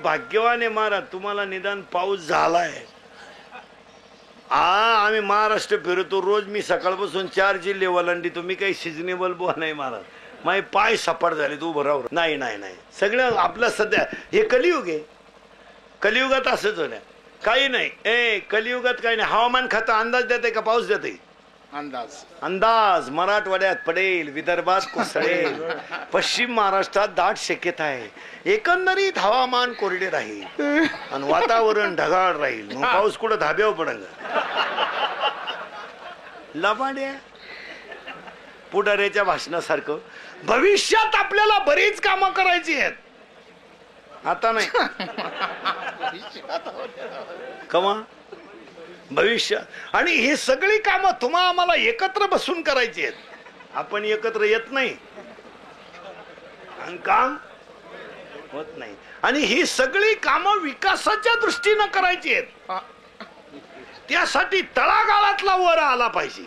भाग्यवान आहे महाराज, तुम्हाला निदान पाऊस झालाय. आम्ही महाराष्ट्र फिरतो रोज, मी सकाळपासून 4 जिल्हे ओलांडतो. मी काही सिजनेबल बुवा नाही महाराज, माझे पाय सपाट झाले. तू बरोबर नाही नाही नाही, सगळं आपलं सध्या हे कलियुग आहे. कलियुगात असंच होण्या काही नाही. कलियुगात काही नाही. हवामान खातं अंदाज देते का पाऊस देते? अंदाज मराठवाड्यात पडेल, विदर्भात कोसळेल, पश्चिम महाराष्ट्रात दाट शक्यता आहे. एकंदरीत हवामान कोरडे राहील आणि वातावरण ढगाळ राहील. मग पाऊस कुठं धाब्यावर पडेल? लबाड्या पुढाऱ्याच्या भाषणासारखं. भविष्यात आपल्याला बरीच कामं करायची आहेत, आता नाही. कमा भविष्यात. आणि ही सगळी कामं तुम्हा आम्हाला एकत्र बसून करायची आहेत. आपण एकत्र येत नाही आणि काम होत नाही. आणि ही सगळी कामं विकासाच्या दृष्टीनं करायची आहेत. त्यासाठी तळागाळातला वर आला पाहिजे.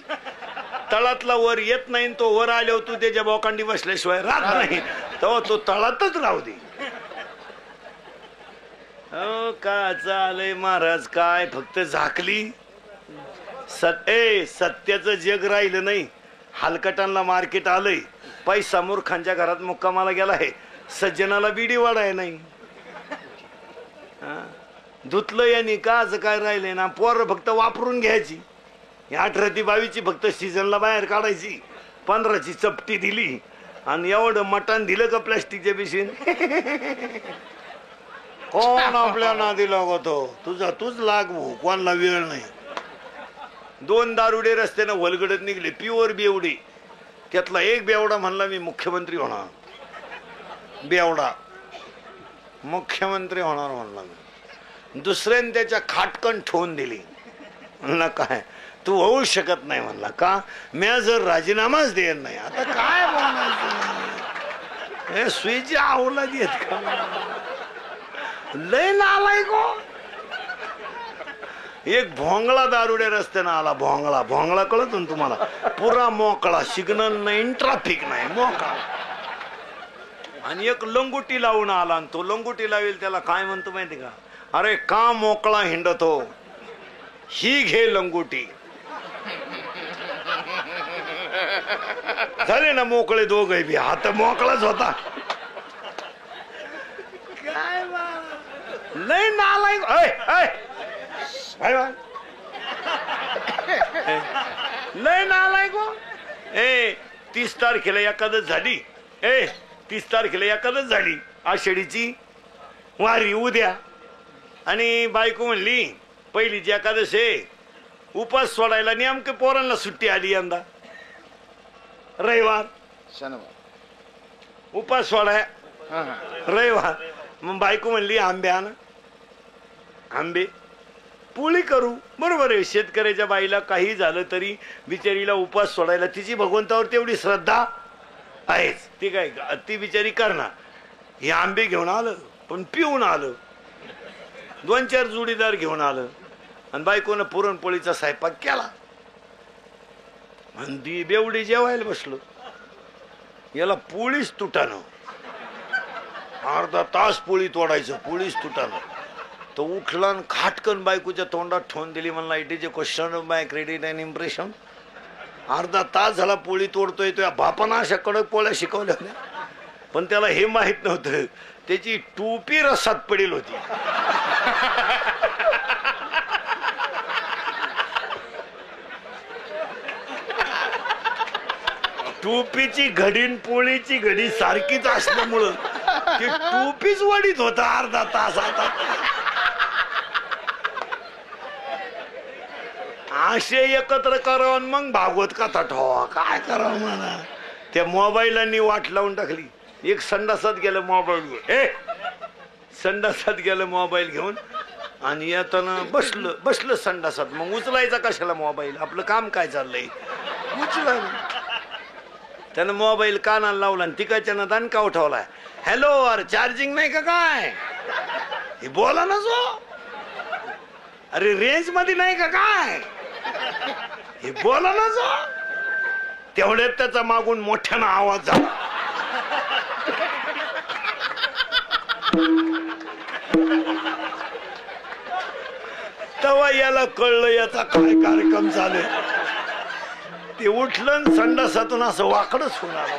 तळातला वर येत नाही, तो वर आल्यावर तू त्याच्या बोकांडी बसल्याशिवाय राहत नाही, तेव्हा तो तळातच राहू दे. काय चालय महाराज, काय फक्त झाकली. सत्याचं जग राहिलं नाही. हलकटांना मार्केट आलंय. पैसा मूर्खांच्या घरात मुक्कामाला गेला आहे. सज्जनाला बिडी वाढाय नाही. धुतलं यांनी काच काय राहिलंय ना. पोरं फक्त वापरून घ्यायची. 18 ते 22ची फक्त सीझनला बाहेर काढायची. 15ची चपटी दिली आणि एवढं मटण दिलं का प्लॅस्टिकच्या पिशवीत. कोण आपल्या नादी लागतो? तुझा तूच लागवू, कोणाला वेळ नाही. 2 दारुडे रस्त्यानं वलगडत निघले, प्युअर बेवडे. त्यातला एक बेवडा म्हणला मी मुख्यमंत्री होणार. बेवडा मुख्यमंत्री होणार म्हणला मी. दुसऱ्याने त्याच्या खाटकन ठेवून दिली. म्हणला काय तू होऊ शकत नाही म्हणला. का? मी जर राजीनामाच देत नाही. आता काय बोलायचं? हे सुईची आवला देत का? लय नालाय गो. एक भोंगळा दारुड्या रस्त्यानं आला. भोंगळा कळत ना तुम्हाला? पुरा मोकळा, सिग्नल नाही, ट्रॅफिक नाही, मोकळा. आणि एक लंगोटी लावून आला. आणि तो लंगोटी लावेल त्याला काय म्हणतो माहिती का? अरे का मोकळा हिंडतो, ही घे लंगोटी. झाले ना मोकळे दोघे बी. हात मोकळाच होता. काय लय नालाय. लय नालाय गो. 30 तारखेला एकादश झाली. 30 तारखेला एकादश झाली. आषाढीची वारी उद्या. आणि बायको म्हणली पहिलीची एकादश आहे, उपास सोडायला. नेमके पोरांना सुट्टी आली यंदा. रविवार शनिवार उपास सोडाय रविवार. मग बायको म्हणली आंबे आण. आंबे पोळी करू. बरोबर आहे. शेतकऱ्याच्या बाईला काही झालं तरी बिचारीला उपास सोडायला तिची भगवंतावर तेवढी श्रद्धा आहेच. ती काय ती बिचारी करणार. हे आंबे घेऊन आलं, पण पिऊन आलं. 2-4 जोडीदार घेऊन आलं. आणि बायकोनं पुरणपोळीचा स्वयंपाक केला. आणि बेवडी जेवायला बसलो. याला पोळीच तुटानं. अर्धा तास पोळी तोडायचं, पोळीच तुटानं. तो उठला आणि खाटकन बायकोच्या तोंडात ठेवून दिली. म्हणला it is a question of my credit and impression. अर्धा तास झाला पोळी तोडतोय. तो बापानं अशा कडक पोळ्या शिकवल्या होत्या, पण त्याला हे माहित नव्हतं त्याची टोपी रसात पडेल होती. टोपीची घडी पोळीची घडी सारखीच असल्यामुळं ती टोपीच वडीत होता अर्धा तास. आता असे एकत्र करावं मग भागवत कथा ठेवा. काय करावं म्हणा. त्या मोबाईलांनी वाट लावून टाकली. एक संडासात गेलं मोबाईल घेऊन. संडासात गेलं मोबाईल घेऊन आणि येताना बसलं संडासात. मग उचलायचा कशाला मोबाईल? आपलं काम काय चाललंय? उचला. त्यानं मोबाईल कानाला लावला आणि तिकडच्यानं दणका उठवलाय. हॅलो, अरे चार्जिंग नाही का काय? हे बोला ना जो. अरे रेंज मध्ये नाही का काय? हे बोला ना जो. तेवढ्यात त्याचा मागून मोठ्यानं आवाज झाला. तेव्हा याला कळलं याचा काय कार्यक्रम चालू आहे. ते उठलं संडासातून असं वाकडच होऊन आलं.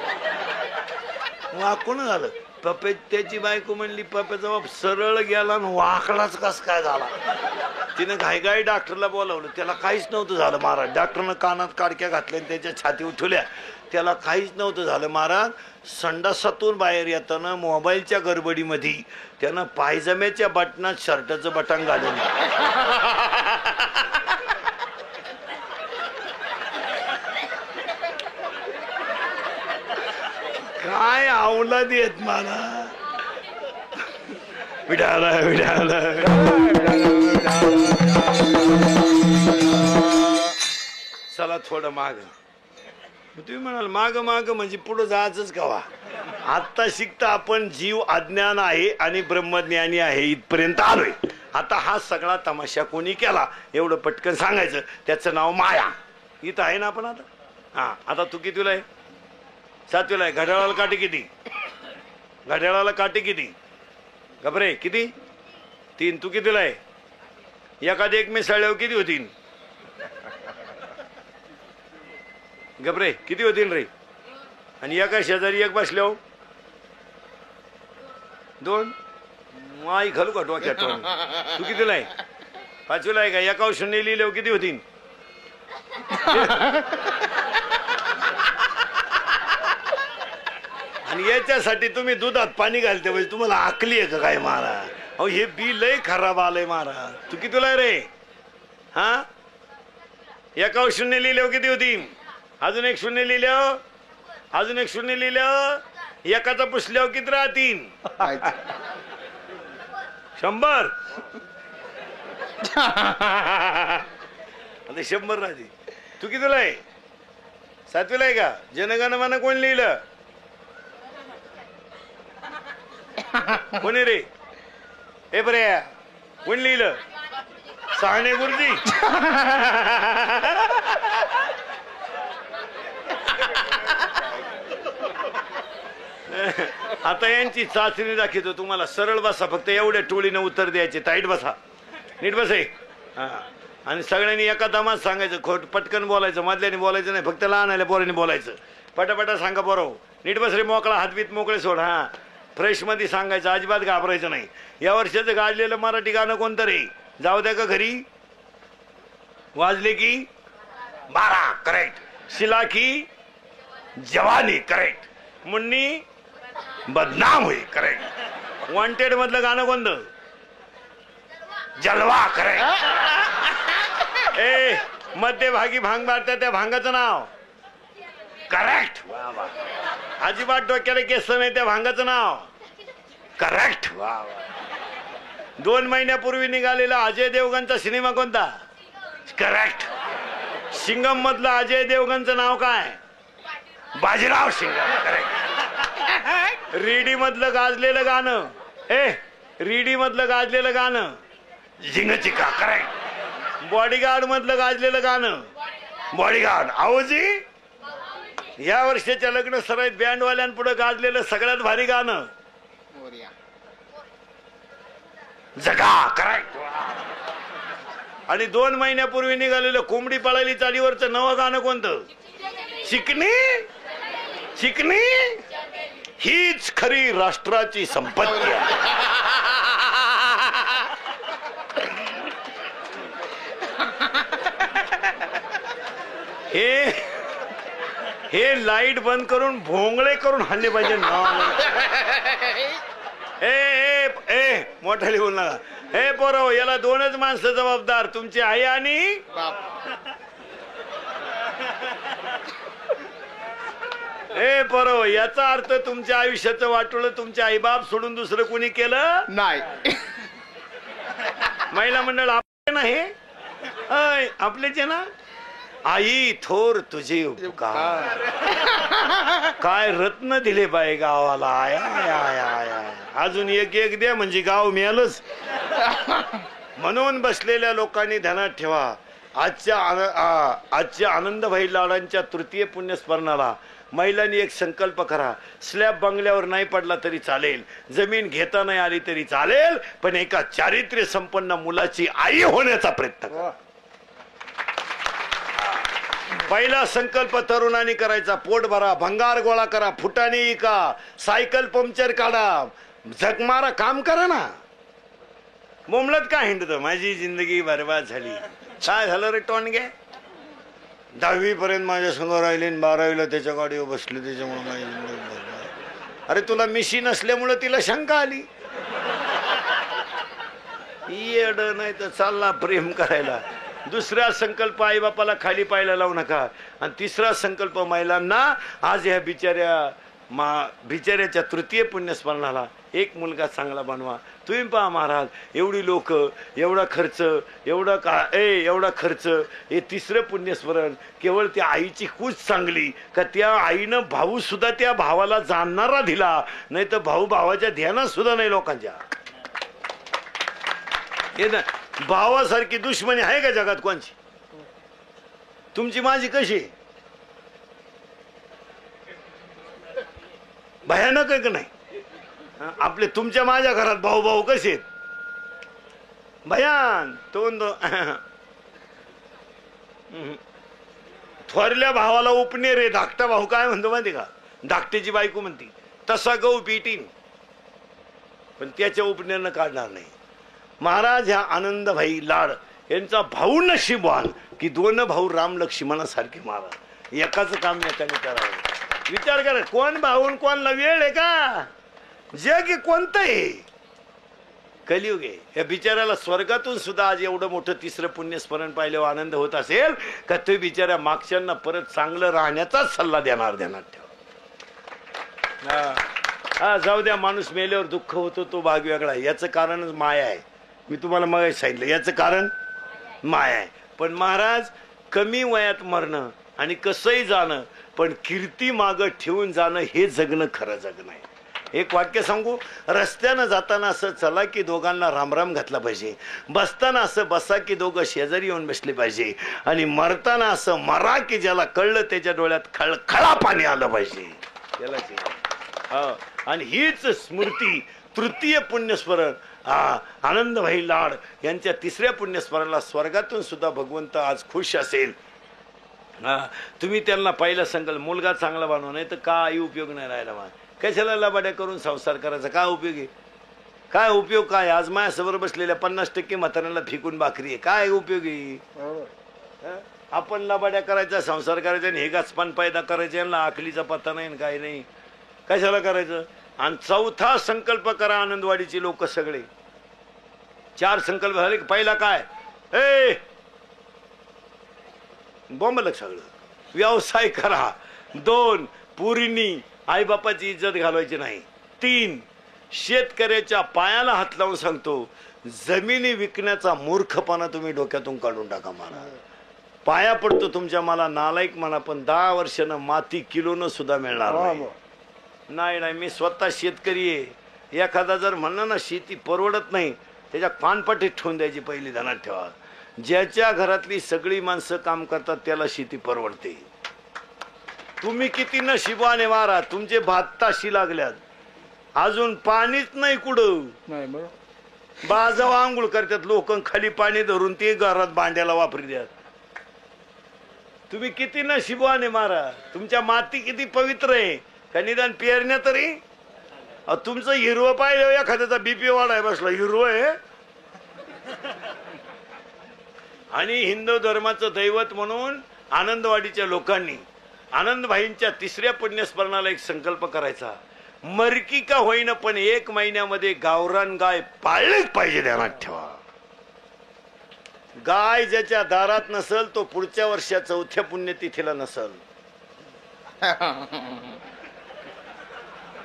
वाकून झालं. पप्पे त्याची बायको म्हणली पप्प्याचा बाप सरळ गेला आणि वाकडाच कस काय झाला. तिनं घाईघाई डॉक्टरला बोलावलं. त्याला काहीच नव्हतं झालं महाराज. डॉक्टरनं कानात काडक्या घातल्या आणि त्याच्या छाती उठवल्या. त्याला काहीच नव्हतं झालं महाराज. संडासातून बाहेर येताना मोबाईलच्या गडबडीमध्ये त्यानं पायजम्याच्या बटनात शर्टाचं बटन घालून काय अवलाद येत मला. विडाला विडाला चला थोडं माग. तुम्ही म्हणाल माग माग म्हणजे पुढं जायचंच कवा. आता शिकता आपण जीव अज्ञान आहे आणि ब्रह्मज्ञानी आहे इथपर्यंत आलोय. आता हा सगळा तमाशा कोणी केला एवढं पटकन सांगायचं. त्याचं नाव माया. इथं आहे ना आपण आता. हा आता तू कितीला आहे. 7वीला आहे. घड्याळाला काठी किती. घड्याळाला काठी किती. घबरे किती 3. तू कितीला आहे. एखादी एक मिसळल्यावर किती होतील. घबरे किती होतील रे. आणि एका शेजारी एक बसल्यावर 2. माई घालू का डोक्यात. तू कितीला आहे. 5वीला आहे का. एका 0 लिहिल्यावर किती होतील. आणि याच्यासाठी तुम्ही दुधात पाणी घालते म्हणजे तुम्हाला आकली आहे का काय महाराज. अहो हे बी लय खराब आलंय महाराज. तू कितीला आहे रे. हा एका 0 लिहिल्यावर किती होतील. अजून एक 0 लिहिल्यावर अजून एक 0 लिहिल्यावर एकाचा पुसल्यावर किती राहतील. 100. आता 100 राहतील. तू कितीला आहे. 7वीला आहे का. जनगणमन कोण लिहिलं. कोणी रे. हे बरे कोण लिहिलं. साने गुरुजी. आता यांची चाचणी दाखवतो तुम्हाला. सरळ बसा. फक्त एवढ्या टोळीनं उत्तर द्यायचे. ताईट बसा. नीट बस आहे. हा आणि सगळ्यांनी एका दमात सांगायचं. खोट पटकन बोलायचं. मधल्याने बोलायचं नाही. फक्त लहान आल्या पोरांनी बोलायचं. पटापटा सांगा बरोबर. नीट बस रे. मोकळा हातबीत मोकळे सोड. हा फ्रेश मध्ये सांगायचं. अजिबात घाबरायचं नाही. या वर्षाचं गाजलेलं मराठी गाणं कोणतं रे. जाऊ द्या का घरी. वाजले की 12. करेक्ट. शिला की जवानी. करेक्ट. मुन्नी बदनाम हुई. करेक्ट. वॉन्टेड मधलं गाणं कोणतं. जलवा. करेक्ट. ए मध्यभागी भांग मारतात त्या भांगाचं नाव. करेक्ट. वा वा. अजिबात डोक्याला केस नाही त्या भांगाचं नाव. करेक्ट. वा वा. 2 महिन्यापूर्वी निघालेला अजय देवगणचा सिनेमा कोणता. करेक्ट. सिंगम मधलं अजय देवगणचं नाव काय. बाजीराव सिंगम. करेक्ट. रेडी मधलं गाजलेलं गाणं. रेडी मधलं गाजलेलं गाणं झिंगचिका. करेक्ट. बॉडीगार्ड मधलं गाजलेलं गाणं. बॉडीगार्ड. आहोजी. या वर्षाच्या लग्न सराईत बँडवाल्यांपुढे गाजलेलं सगळ्यात भारी गाणं जगा. करेक्ट. आणि 2 महिन्यापूर्वी निघालेलं कोंबडी पळाली चालीवरचं नवं गाणं कोणतं. चिकनी. चिकनी हीच खरी राष्ट्राची संपत्ती आहे. हे लाईट बंद करून भोंगळे करून हल्ले पाहिजे ना. ए मोठाली बोल नका. हे पोरं याला 2च माणसं जबाबदार. तुमची आई आणि ए पोरं याचा अर्थ तुमच्या आयुष्याचं वाटोळं तुमचे आईबाप सोडून दुसरं कोणी केलं नाही. महिला मंडळ आपले नाही. आपलेच आहे ना. आई थोर तुझे उपकार. काय रत्न दिले बाई गावाला. आया आया आया. अजून एक एक द्या म्हणजे गाव मिळालंच. म्हणून बसलेल्या लोकांनी ध्यानात ठेवा. आजच्या आनंदभाई लाडांच्या तृतीय पुण्यस्मरणाला महिलांनी एक संकल्प करा. स्लॅब बंगल्यावर नाही पडला तरी चालेल, जमीन घेता नाही आली तरी चालेल, पण एका चारित्र्य संपन्न मुलाची आई होण्याचा प्रयत्न करा. पहिला संकल्प तरुणांनी करायचा. पोट भरा, भंगार गोळा करा, फुटाणे इका, सायकल पंक्चर काढा, झकमारा काम करा ना. बोमलत का हिंडतो माझी जिंदगी बरबाद झाली. काय झालं रे टोनगे? 10वी पर्यंत माझ्या संग राहिले, 12वीला त्याच्या गाडीवर बसले, त्याच्यामुळे माझी जिंदगी बरबाद. अरे तुला मिशी नसल्यामुळे तिला शंका आली. येड नाही तर चालला प्रेम करायला. दुसरा संकल्प आई बापाला खाली पाहायला लावू नका. आणि तिसरा संकल्प महिलांना, आज ह्या बिचाऱ्याच्या तृतीय पुण्यस्मरणाला एक मुलगा चांगला बनवा. तुम्ही पहा महाराज, एवढी लोक, एवढा खर्च, एवढा खर्च, हे तिसरं पुण्यस्मरण केवळ त्या आईची कूच चांगली का त्या आईनं भाऊ सुद्धा त्या भावाला जाणणारा दिला, नाही तर भाऊ भावाच्या ध्यानात सुद्धा नाही लोकांच्या. हे ना, भावासारखी दुश्मनी आहे का जगात कोणची? तुमची माझी कशी भयानक आहे का नाही? आपले तुमच्या माझ्या घरात भाऊ भाऊ कसे आहेत? भयान. थोरल्या भावाला उपने रे, धाकटा भाऊ काय म्हणतो माहिती का? धाकट्याची बायको म्हणती तसा गहू पिटीन, पण त्याच्या उपनेनं काढणार नाही. महाराज ह्या आनंदभाई लाड यांचा भाऊ नशीबवान की 2 भाऊ राम लक्ष्मणासारखे महाराज एकाच काम एकाने करावं. विचार करा, कोण भाऊन कोणला वेळ आहे का? जग कोणतं आहे? कलियुग आहे. या बिचाऱ्याला स्वर्गातून सुद्धा आज एवढं मोठं तिसरं पुण्यस्मरण पाहिल्यावर आनंद होत असेल का ते बिचाऱ्या मागच्यांना परत चांगलं राहण्याचाच सल्ला देणार ठेवा. हा जाऊ द्या, माणूस मेल्यावर दुःख होतो तो भाग वेगळा. याचं कारणच माया आहे. मी तुम्हाला मग सांगितलं याचं कारण माया आहे. पण महाराज, कमी वयात मरणं आणि कसंही जाणं, पण कीर्ती मागं ठेवून जाणं हे जगणं खरं जगणं आहे. एक वाक्य सांगू, रस्त्यानं जाताना असं चला की दोघांना रामराम घातला पाहिजे, बसताना असं बसा की दोघं शेजारी येऊन बसले पाहिजे, आणि मरताना असं मरा की ज्याला कळलं त्याच्या डोळ्यात खळखळा पाणी आलं पाहिजे. त्याला आणि हीच स्मृती तृतीय पुण्यस्मरण आनंदभाई लाड यांच्या तिसऱ्या पुण्यस्मरणाला स्वर्गातून सुद्धा भगवंत आज खुश असेल. तुम्ही त्यांना पहिला संकल्प, मुलगा चांगला बनवा, नाही तर काही उपयोग नाही राहिला. कशाला लबाड्या करून संसार करायचा? काय उपयोग आहे? काय उपयोग काय? आज माझ्यासमोर बसलेल्या 50% म्हाताऱ्यांना फिकून भाकरी आहे. काय उपयोग आहे? आपण लबाड्या करायचा, संसार करायचा, आणि हे गाचपान पैदा करायचे, यांना आखलीचा पत्ता नाही, काही नाही. कशाला करायचं? आणि चौथा संकल्प करा. आनंदवाडीचे लोक सगळे 4 संकल्प झाले. पहिला काय? बोंबल सगळं व्यवसाय करा. 2 पुरीनी आई बापाची इज्जत घालवायची नाही. 3 शेतकऱ्याच्या पायाला हात लावून सांगतो, जमिनी विकण्याचा मूर्खपणा तुम्ही डोक्यातून काढून टाका. मला पाया पडतो तुमच्या, मला नालायक म्हणा, पण 10 वर्षानं माती किलोनं सुद्धा मिळणार नाही. नाही, मी स्वतः शेतकरी आहे. एखादा जर म्हणलं ना शेती परवडत नाही, त्याच्या पानपट्टीत ठेवून द्यायची पहिली ध्यानात ठेवा. ज्याच्या घरातली सगळी माणसं काम करतात त्याला शेती परवडते. तुम्ही किती नशिबाने मारा, तुमचे भाताशी लागल्यात, अजून पाणीच नाही कुठं. बाजावा आंघोळ करतात लोक, खाली पाणी धरून ते घरात भांड्याला वापरी द्यात. तुम्ही किती नशिबाने मारा, तुमच्या माती किती पवित्र आहे का निदान पेरण्या तरी. तुमचं हिरवं पाहिलं, एखाद्याचा बीपी वाढाय बसला, हिरवं आहे. आणि हिंदू धर्माचं दैवत म्हणून आनंदवाडीच्या लोकांनी आनंदभाईंच्या तिसऱ्या पुण्यस्मरणाला एक संकल्प करायचा. मरकी का होईना पण 1 महिन्यामध्ये गावरान गाय पाळलीच पाहिजे. ध्यानात ठेवा, गाय ज्याच्या दारात नसल तो पुढच्या वर्षा 4थ्या पुण्यतिथीला नसल,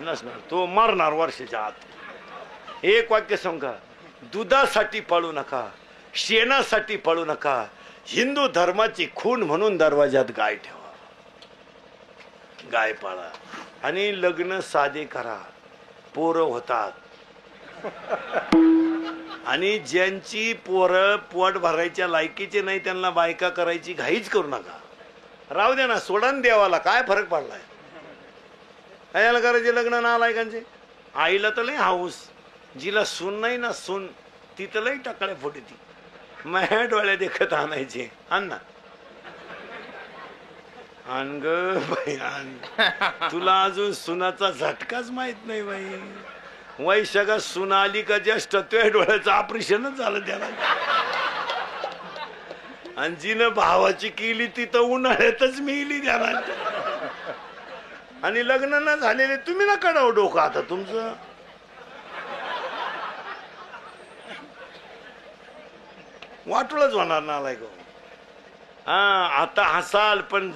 नसणार, तो मरणार वर्षाच्या आत. एक वाक्य सांगा, दुधासाठी पाळू नका, शेणासाठी पाळू नका, हिंदू धर्माची खून म्हणून दरवाजात गाय ठेवा. गाय पाळा आणि लग्न साधे करा, पोरं होतात. आणि ज्यांची पोरं पोट भरायच्या लायकीचे नाही त्यांना बायका करायची घाईच करू नका. राहू द्या ना, सोडा न देवाला, काय फरक पडलाय. याला करायचे लग्न नालायकांचे. आईला तर लय हाऊस, जिला सून नाही ना सून ती तर लय टाकळ्या फुटी ती माझ्या डोळ्या देखत आणायचे. अण्णा आण ग बाई आण. तुला अजून सुनाचा झटकाच माहित नाही बाई. वैशाखा सून आली का ज्येष्ठ तुझ्या डोळ्याचं ऑपरेशनच झालं त्याला. आणि जिनं भावाची केली ती तर उन्हाळ्यातच मिली त्याला. आणि लग्न न झालेले तुम्ही ना कडाव डोकं आता तुमचं. वाटूळच होणार नालाय गो. हा आता हसाल पण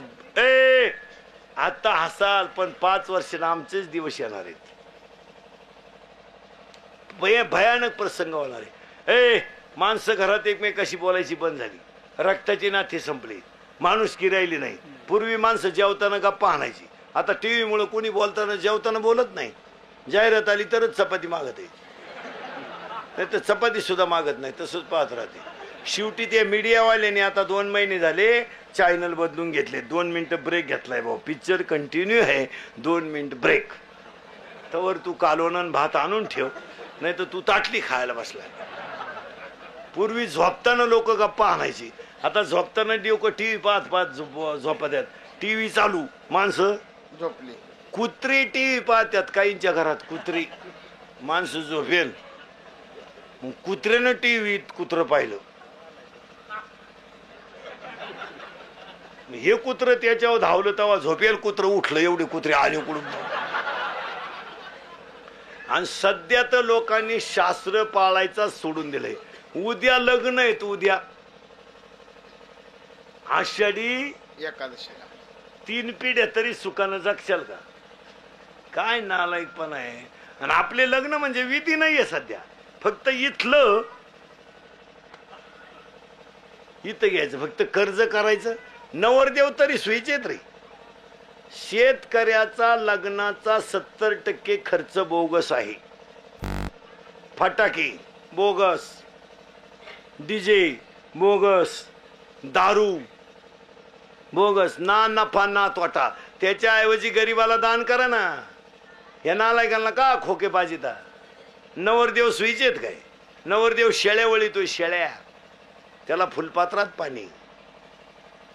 आता हसाल पण 5 वर्षांना आमचेच दिवस येणार आहेत. भयानक प्रसंग होणार आहे. माणसं घरात एकमेकाशी बोलायची बंद झाली. रक्ताची नाती संपली. माणुसकी राहिली नाही. पूर्वी माणसं जेवताना गप्पा आणायची. आता टीव्ही मुळे कोणी बोलताना जेवताना बोलत नाही. जाहिरात आली तरच चपाती मागत आहे, नाही तर चपाती सुद्धा मागत नाही. तसंच पाहत राहते. शेवटी ते मीडियावाल्याने आता 2 महिने झाले चॅनल बदलून घेतले. 2 मिनिटं ब्रेक घेतलाय भाऊ. पिक्चर कंटिन्यू आहे, 2 मिनिट ब्रेक. तवर तू कालवण भात आणून ठेव, नाही तर तू ताटली खायला बसलाय. पूर्वी झोपताना लोक गप्पा आणायची. आता झोपताना लोक टीव्ही पाहत पाहत झोपत्यात. टीव्ही चालू, माणसं झोपली. कुत्री टीव्ही पाहत्यात. काहींच्या घरात कुत्री. माणसं झोपेल मग कुत्र्यानं टीव्हीत कुत्रं पाहिलं. हे कुत्र त्याच्यावर धावलं तेव्हा झोपेल कुत्र उठलं. एवढे कुत्रे आले कुठून. आणि सध्या तर लोकांनी शास्त्र पाळायचा सोडून दिलंय. उद्या लग्न आहेत, उद्या आषाढी एकादशीला 3 पिढ्या तरी सुखानं जगशाल का. काय नालायकपणा आहे. आणि आपले लग्न म्हणजे विधी नाहीये सध्या. फक्त इथं घ्यायचं, फक्त कर्ज करायचं. नवरदेव तरी सुईचेत रे. शेतकऱ्याचा लग्नाचा 70% खर्च बोगस आहे. फटाके बोगस, डीजे बोगस, दारू बोगस. ना नफा ना तोटा. त्याच्याऐवजी गरीबाला दान करा ना. या नालायकांना का खोके पाजिता. नवरदेव सुईचेत काय. नवरदेव शेळ्या वळीतोय, शेळ्या. त्याला फुलपात्रात पाणी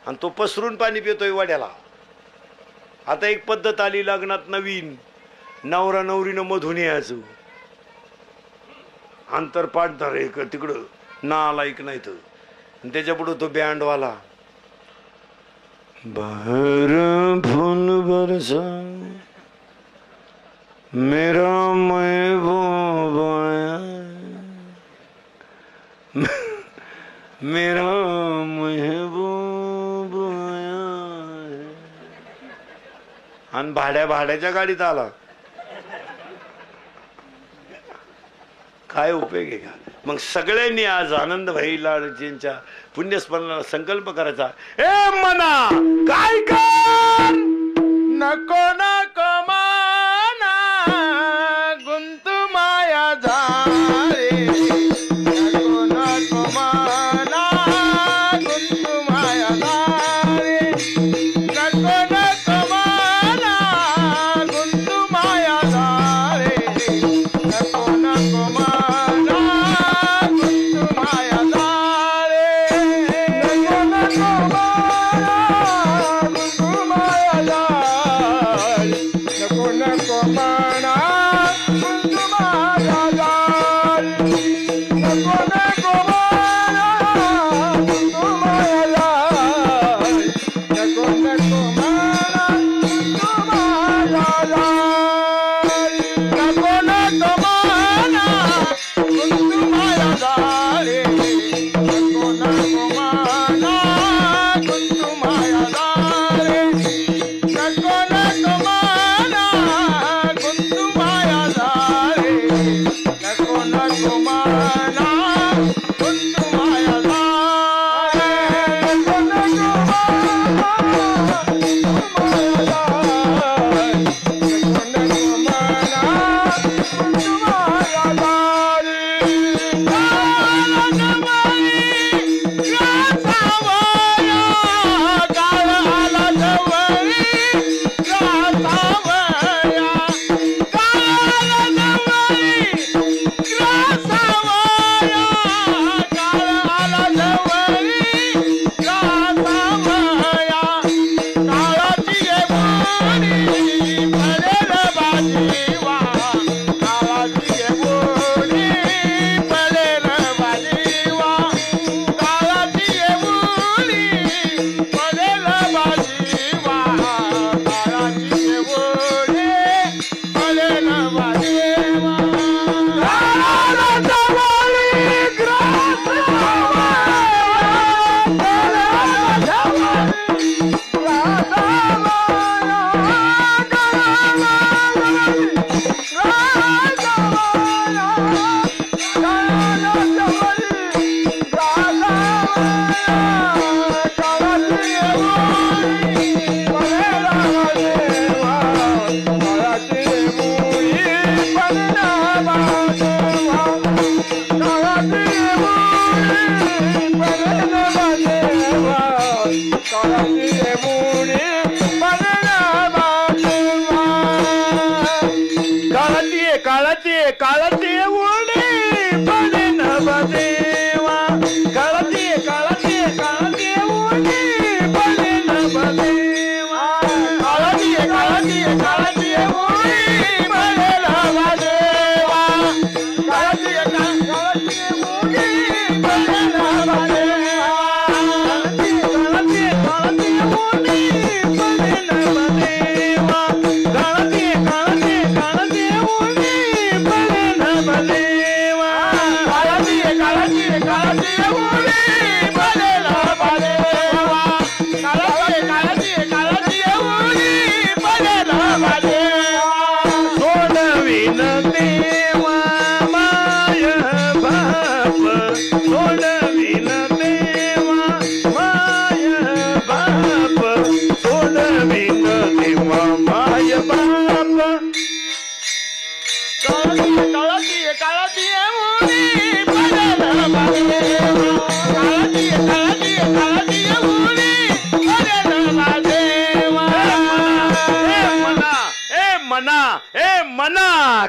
आणि तो पसरून पाणी पितोय वड्याला. आता एक पद्धत आली लग्नात नवीन. नवरा नवरीनं मधून यायचं. आंतरपाठ धर तिकडं नालायक नाही तर. त्याच्यापुढं तो बँडवाला. बाहर फूल बरसा मेरा महबूबा मेरा महबूब आणि भाड्याच्या गाडीत आला. काय उपयोग आहे का. मग सगळ्यांनी आज आनंदभाई लाडजींच्या पुण्यस्मरणाला संकल्प करायचा. मना काय कर नको नको माना गुंतू माया झारे. नको नको माना गुंतू माया झारे. नको नको माना गुंतू माया झारे. नको नको माना गुंतू माया झारे. नको नको माना गुंतू माया झारे.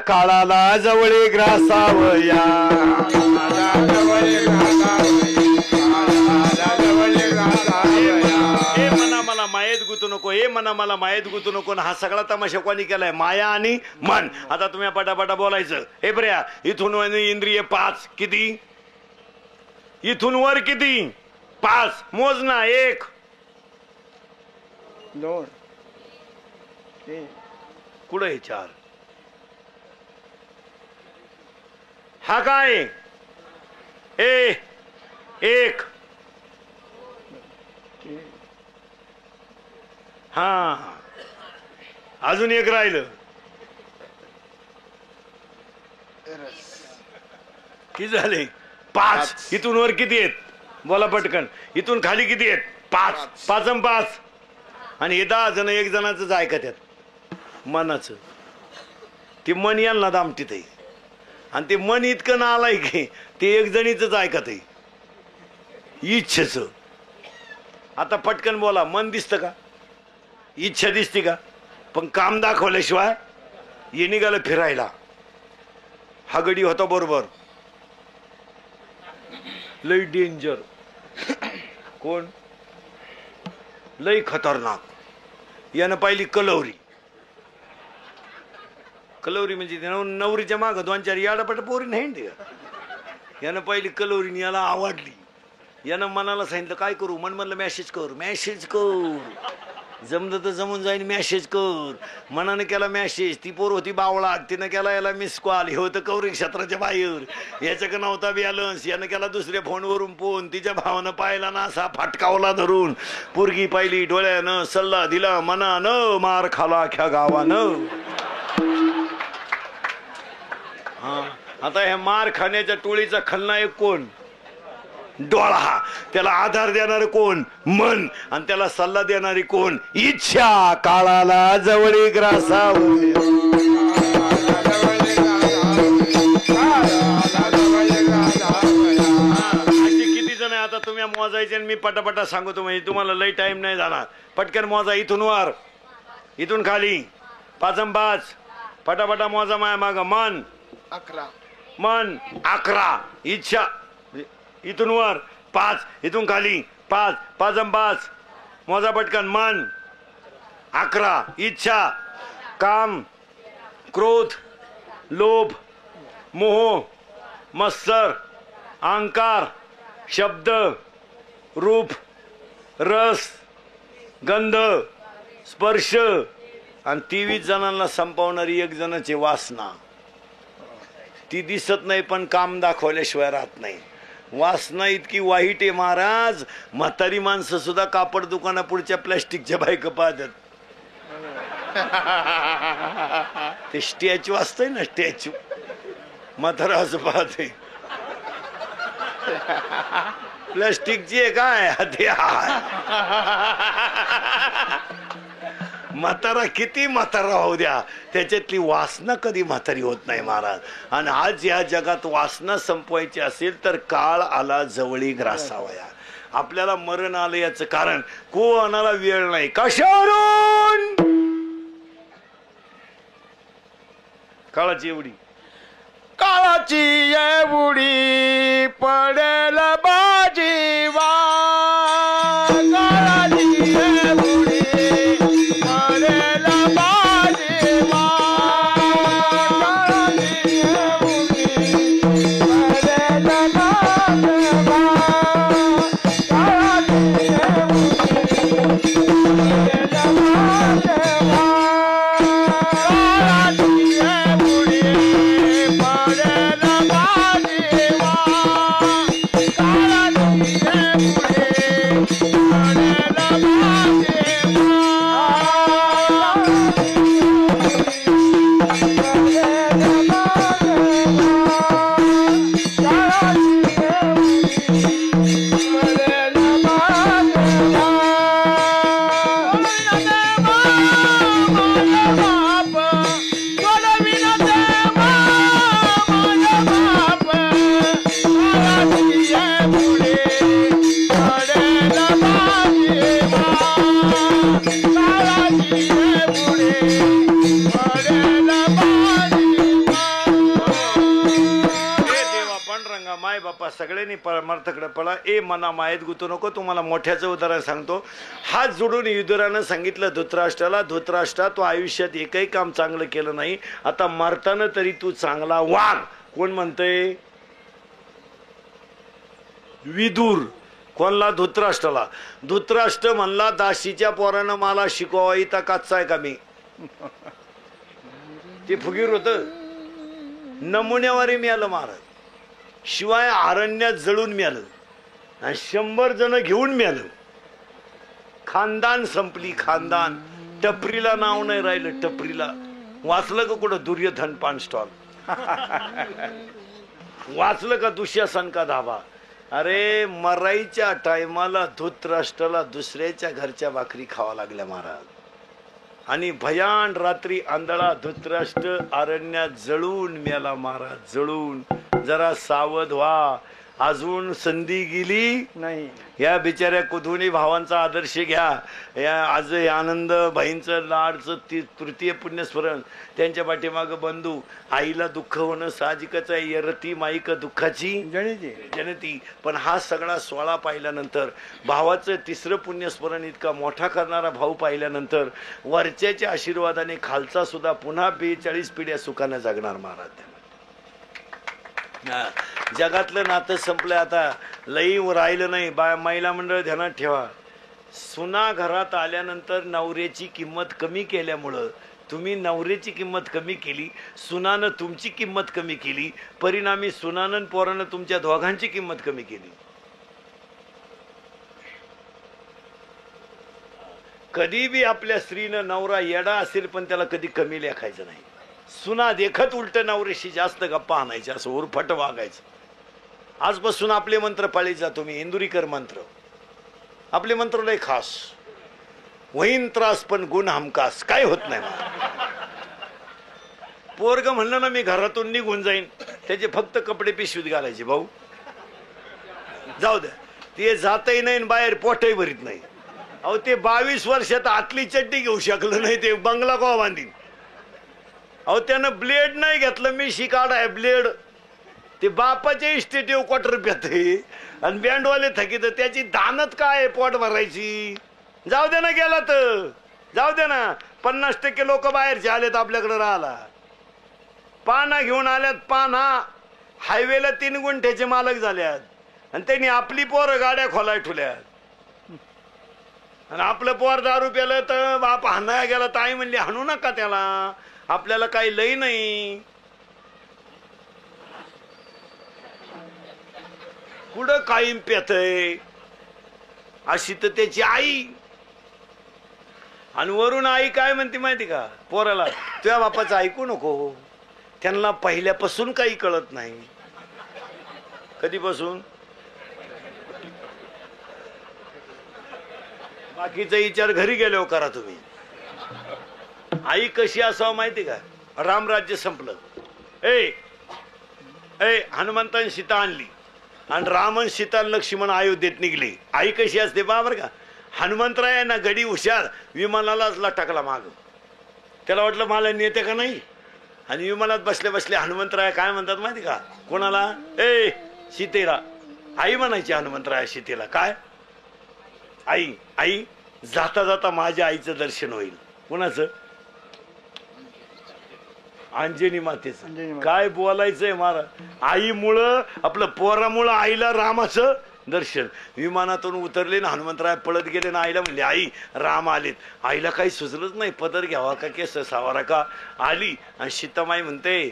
काळाला जवळी ग्रासावया मना मला मायेत गुतू नको, हे मना मला मायेत गुतू नको. हा सगळा तमाशा कोणी केलाय? माया आणि मन. आता तुम्ही पटापटा बोलायचं. हे बऱ्या इथून इंद्रिय 5 किती? इथून वर किती? 5 मोज ना. 1 2 3 कुठे 4. हा काय? 1 हा अजून 1 राहिलं. किती झाले? 5. इथून वर किती आहेत? बोला पटकन. इथून खाली किती आहेत? 5. 5 आणि 5 आणि हे 10 जण 1 जणाच ऐकत आहेत. मनाचं ते मन यांना दामटीत आहे आणि ते मन इतकं ना आलाय की ते 1 जणीच ऐकत आहे. इच्छेच. आता पटकन बोला. मन दिसतं का? इच्छा दिसते का? पण काम दाखवल्याशिवाय ये निघालं फिरायला. हा गडी होता बरोबर. लई डेंजर. कोण? लई खतरनाक. यानं पाहिली कलवरी. कलवरी म्हणजे नवरीच्या माग 2-4 याडापट पोरी नाही. यानं पहिली कलवरी याला आवडली. यानं मनाला सांगितलं काय करू? मन म्हणलं मेसेज कर. मेसेज कर. जमलं तर जमून जाईन. मेसेज कर. मनानं केला मेसेज. ती पोर होती बावळा. तिनं केला याला मिस कॉल. हे होतं कौरिक क्षेत्राच्या बाहेर. याच्या नव्हता बॅलन्स. यानं केला दुसऱ्या फोनवरून फोन. तिच्या भावानं पाहिला ना असा फटकावला धरून. पोरगी पाहिली डोळ्यानं. सल्ला दिला मनानं. मार खाला अख्या गावानं. हा आता ह्या मार खाण्याच्या टोळीचा खलनायक कोण? डोळा. त्याला आधार देणारे कोण? मन. आणि त्याला सल्ला देणारी कोण? इच्छा. काळाला जवळी ग्रासावया. अशी किती जण आहे आता तुम्ही मोजायचे आणि मी पटापटा सांगतो म्हणजे तुम्हाला लई टाइम नाही जाणार. पटकन मोजा. इथून वर. इथून खाली. 5 आणि 5 पटापटा मोजा. माया माग. मन 11. मन 11. इच्छा. इथून वर 5. इथून खाली 5. 5 आणि 5 मोजा पटकन. मन 11. इच्छा. काम, क्रोध, लोभ, मोह, मत्सर, अहंकार, शब्द, रूप, रस, गंध स्पर्श आणि 23 जणांना संपवणारी 1 जणाची वासना. ती दिसत नाही पण काम दाखवल्याशिवाय राहत नाही. वासना इतकी वाईट आहे महाराज, म्हातारी माणसं सुद्धा कापड दुकाना पुढच्या प्लॅस्टिकच्या बायका पाहतात. ते स्टॅच्यू असतंय ना, स्टॅच्यू, म्हातारा असं पाहते. प्लॅस्टिकची आहे काय ते. म्हातारा किती म्हातारा होऊ द्या, त्याच्यातली वासना कधी म्हातारी होत नाही महाराज. आणि आज या जगात वासना संपवायची असेल तर काळ आला जवळी ग्रासावया. आपल्याला मरण आलं याचं कारण कोणाला वेळ नाही. कशावरून? काळाची एवढी काळाची एवढी पडेल बाजीवा. काळाची एवढी पडेल बाजीवा. काळाची एवढी पडेल बाजीवा. काळाची एवढी पडेल बाजीवा. सगळ्यांनी परमार्थकडे पळा. ए मना मायेत गुतू नको. तुम्हाला मोठ्याचं उदाहरण सांगतो. हात जोडून युधिरानं सांगितलं धृतराष्ट्राला, धृतराष्ट्रा तू आयुष्यात एकही काम चांगलं केलं नाही, आता मरताना तरी तू चांगला वाग. कोण म्हणतंय? विदुर. कोणला? धृतराष्ट्राला. धृतराष्ट्र म्हणला दाशीच्या पोरानं मला शिकवा, इथं कच्चा आहे का मी? ते फुगीर होत, नमुन्यावारी मिळालं महाराज. शिवाय अरण्यात जळून मिळालं आणि 100 जण घेऊन मिळालं. खानदान संपली, खानदान. टपरीला नाव नाही राहिलं. टपरीला वाचलं का कुठं? दुर्योधन पान स्टॉल वाचलं का? दुःशासन का धाबा? अरे मराईच्या टायमाला धृतराष्ट्राला दुसऱ्याच्या घरच्या भाकरी खावा लागल्या महाराज. आणि भयान रात्री आंधळा धृतराष्ट्र अरण्यात जळून मेला महाराज, जळून. जरा सावध व्हा, अजून संधी गेली नाही. या बिचाऱ्या कुधुनी भावांचा आदर्श घ्या. या आज आनंद भाईंचं लाडचं तृतीय पुण्यस्मरण. त्यांच्या पाठीमाग बंधू. आईला दुःख होणं साहजिकच आहे. यरती माईक दुःखाची जनती. पण हा सगळा सोहळा पाहिल्यानंतर, भावाचं 3रं पुण्यस्मरण इतका मोठा करणारा भाऊ पाहिल्यानंतर, वरच्याच्या आशीर्वादाने खालचा सुद्धा पुन्हा 42 पिढ्या सुखानं जगणार महाराज. जगातलं नातं संपलं आता, लई राहिलं नाही. महिला मंडळ ध्यानात ठेवा. सुना घरात आल्यानंतर नवऱ्याची किंमत कमी केल्यामुळं तुम्ही नवऱ्याची किंमत कमी केली, सुनानं तुमची किंमत कमी केली, परिणामी सुनानं पोरानं तुमच्या दोघांची किंमत कमी केली. कधी बी आपल्या स्त्रीनं नवरा येडा असेल पण त्याला कधी कमी लेखायचं नाही. सुना देखत उलट नवऱ्याशी जास्त गप्पा आणायच्या, असं उरफट वागायचं. आजपासून आपले मंत्र पाळीत जा तुम्ही. इंदुरीकर मंत्र आपले मंत्र लय खास. वहीन त्रास पण गुण हमखास. काय होत नाही. पोरग म्हणलं ना मी घरातून निघून जाईन, त्याचे फक्त कपडे पिशवीत घालायचे. भाऊ जाऊ द्या, ते जातही नाही बाहेर पोटही भरीत नाही. अहो ते 22 वर्षात आतली चड्डी घेऊ शकलं नाही, ते बंगला का बांधीन. अहो त्यानं ब्लेड नाही घेतलं, मी शिकाड आहे ब्लेड. ते बापाच्या इस्टेटिव्ह क्वार्टर पेते आणि बँडवाले थकी, तर त्याची दानत काय पोट भरायची. जाऊ दे ना, गेला तर जाऊ दे ना. 50% लोक बाहेरचे आलेत आपल्याकडे राहायला. पाना घेऊन आल्यात. पाना हायवेला 3 गुंठ्याचे मालक झाल्यात आणि त्यांनी आपली पोरं गाड्या खोलाय ठुल्यात. आणि आपलं पोर दारू प्यालं तर बाप हाणायला गेला तर आई म्हणली हाणू नका त्याला, आपल्याला काही लई नाही. कुठं कायम पेतय अशी तर त्याची आई. आणि वरून आई काय म्हणते माहिती का पोराला, तुझ्या बापाचं ऐकू नको, त्यांना पहिल्यापासून काही कळत नाही. कधीपासून? बाकीचा विचार घरी गेल्यावर करा तुम्ही. आई कशी असावं माहिती का, रामराज्य संपलं, हनुमंताने सीता आणली आणि रामन सीता लक्ष्मण अयोध्येत निघले. आई कशी असते बाबर का, हनुमंतराय ना गडी हुशार, विमानालाच लटकला माग. त्याला वाटलं मला नेते का नाही, आणि विमानात बसले बसले हनुमंतराय काय म्हणतात माहिती का कोणाला, सीतेला. आई म्हणायची हनुमंतराय सीतेला, काय आई, आई जाता जाता माझ्या आईचं दर्शन होईल. कोणाचं? अंजनी मातेचं. काय बोलायचंय मारा, आईमुळं आपलं पोरामुळं आईला रामाचं दर्शन. विमानातून उतरले ना हनुमंतराय पळत गेले ना आईला म्हणले, आई राम आलेत. आईला काही सुचलंच नाही, पदर घ्यावा का केस सावारा का. आली आणि सीतामाई म्हणते,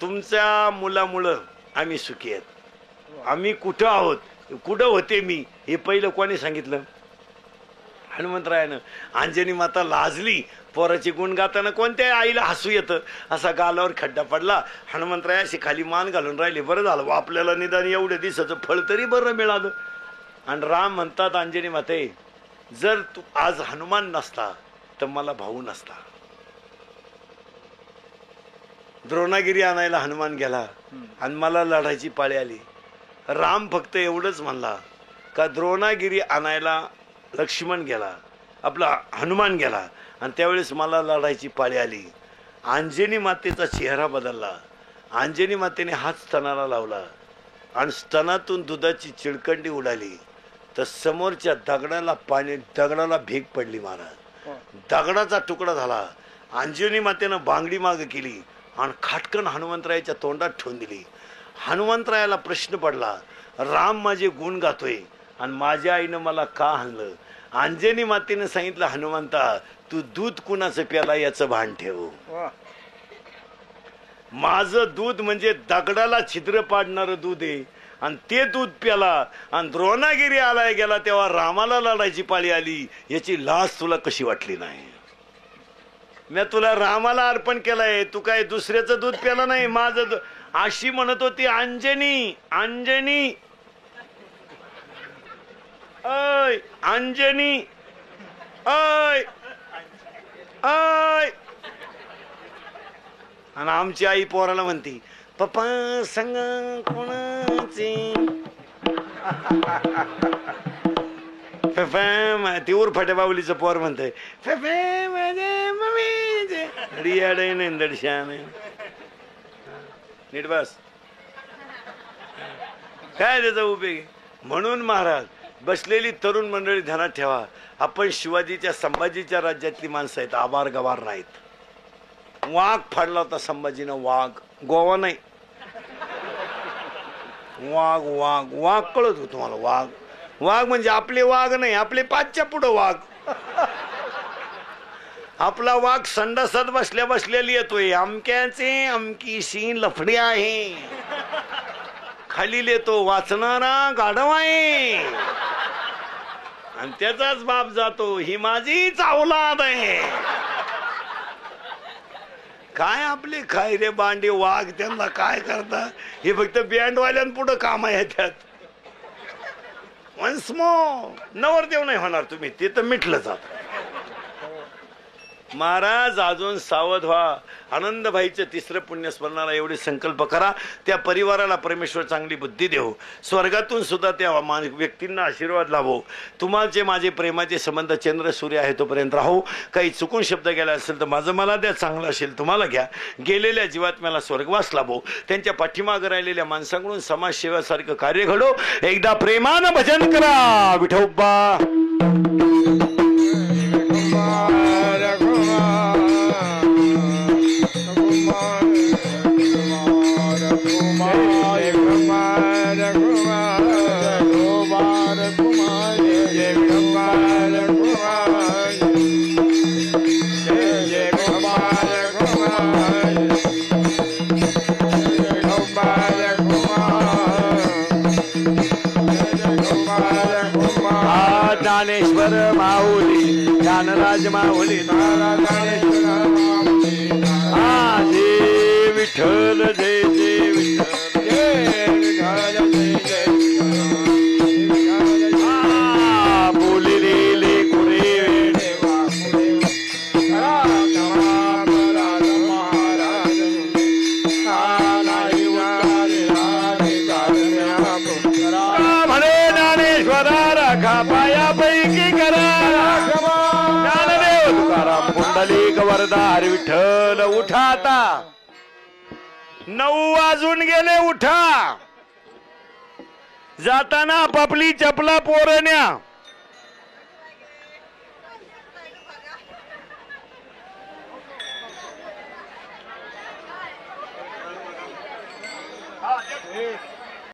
तुमच्या मुलामुळं आम्ही सुखी आहेत. आम्ही कुठं आहोत, कुठं होते मी, हे पहिलं कोणी सांगितलं? हनुमंतरायानं. अंजनी माता लाजली, पोराची गुण गाताना कोणत्या आईला हसू येतं. असा गालावर खड्डा पडला. हनुमंतरायाशी खाली मान घालून राहिले, बरं झालं आपल्याला निदान एवढ्या दिवसाचं फळ तरी बरं मिळालं. आणि राम म्हणतात, अंजनी माते जर तू आज हनुमान नसता तर मला भाऊ नसता. द्रोणागिरी आणायला हनुमान गेला आणि मला लढायची पाळी आली. राम फक्त एवढंच म्हणला का द्रोणागिरी आणायला लक्ष्मण गेला, आपला हनुमान गेला, आणि त्यावेळेस मला लढायची पाळी आली. अंजनी मातेचा चेहरा बदलला. अंजनी मातेने हात स्तनाला लावला आणि स्तनातून दुधाची चिळकंडी उडाली. तर समोरच्या दगडाला भेग पडली महाराज. दगडाचा तुकडा झाला. अंजनी मातेनं बांगडी माग केली आणि खाटकन हनुमंतरायाच्या तोंडात ठेवून दिली. हनुमंतरायाला प्रश्न पडला, राम माझे गुण गातोय आणि माझ्या आईनं मला का हाणलं. अंजनी मातेनं सांगितलं, हनुमंता तू दूध कुणाचं प्याला याचं भान ठेव. माझं दूध म्हणजे दगडाला छिद्र पाडणारं दूध आहे, आणि ते दूध प्याला आणि द्रोणागिरी आलाय गेला तेव्हा रामाला लढायची पाळी आली. याची लाज तुला कशी वाटली नाही? मी तुला रामाला अर्पण केलंय, तू काय दुसऱ्याचं दूध प्याला नाही, माझं. अशी म्हणत होती अंजनी. अंजनी अय अंजनी अय अय. आणि आमची आई पोराला म्हणती, पप्पा सांग कोणाची. ती उरफाट्या बावलीचं पोर म्हणतंय, नीट बस. काय त्याचा उपयोग? म्हणून महाराज बसलेली तरुण मंडळी ध्यानात ठेवा, आपण शिवाजीच्या संभाजीच्या राज्यातली माणसं आहेत, आभार गवार नाहीत. वाघ फाडला होता संभाजीनं, वाघ, गोवा नाही, वाघ वाघ वाघ कळत होत तुम्हाला? वाघ वाघ म्हणजे आपले वाघ नाही, आपले पाचच्या पुढं वाघ. आपला वाघ संडासात बसल्या बसलेली येतोय, अमक्याचे अमकीशी लफडी आहे, खाली येतो वाचणारा गाढव आहे, आणि त्याचाच बाप जातो, ही माझीच औलाद आहे. काय आपले खाय रे बांडे वाघ, त्यांना काय करता? हे फक्त बँडवाल्यांपुढं काम आहे. त्यात वन्स मोर नवरदेव नाही होणार तुम्ही, ते तर मिटलं जात. महाराज अजून सावध व्हा. आनंदभाईचं तिसरं पुण्यस्मरणाला एवढे संकल्प करा, त्या परिवाराला परमेश्वर चांगली बुद्धी देव, स्वर्गातून सुद्धा त्या व्यक्तींना आशीर्वाद लाभो. तुम्हाचे माझे प्रेमाचे संबंध चंद्र सूर्य आहे तोपर्यंत राहो. काही चुकून शब्द गेला असेल तर माझं मला द्या, चांगलं असेल तुम्हाला घ्या. गेलेल्या जीवात्म्याला स्वर्गवास लाभो. त्यांच्या पाठीमागं राहिलेल्या माणसांकडून समाजसेवासारखं कार्य घडो. एकदा प्रेमानं भजन करा विठोबा. Kumar, ज्ञानेश्वर माऊली ज्ञानराज माऊली हा जय विठ्ठल जय जय विठ्ठल हा बोली रे कुरे म्हणे ज्ञानेश्वरा राखा पायापैकी करा ज्ञानदेव तुकाराम पुंडलिक वरदा हरी विठ्ठल उठा आता 9 वाजून गेले उठा जाताना आपापली चपला पोरण्या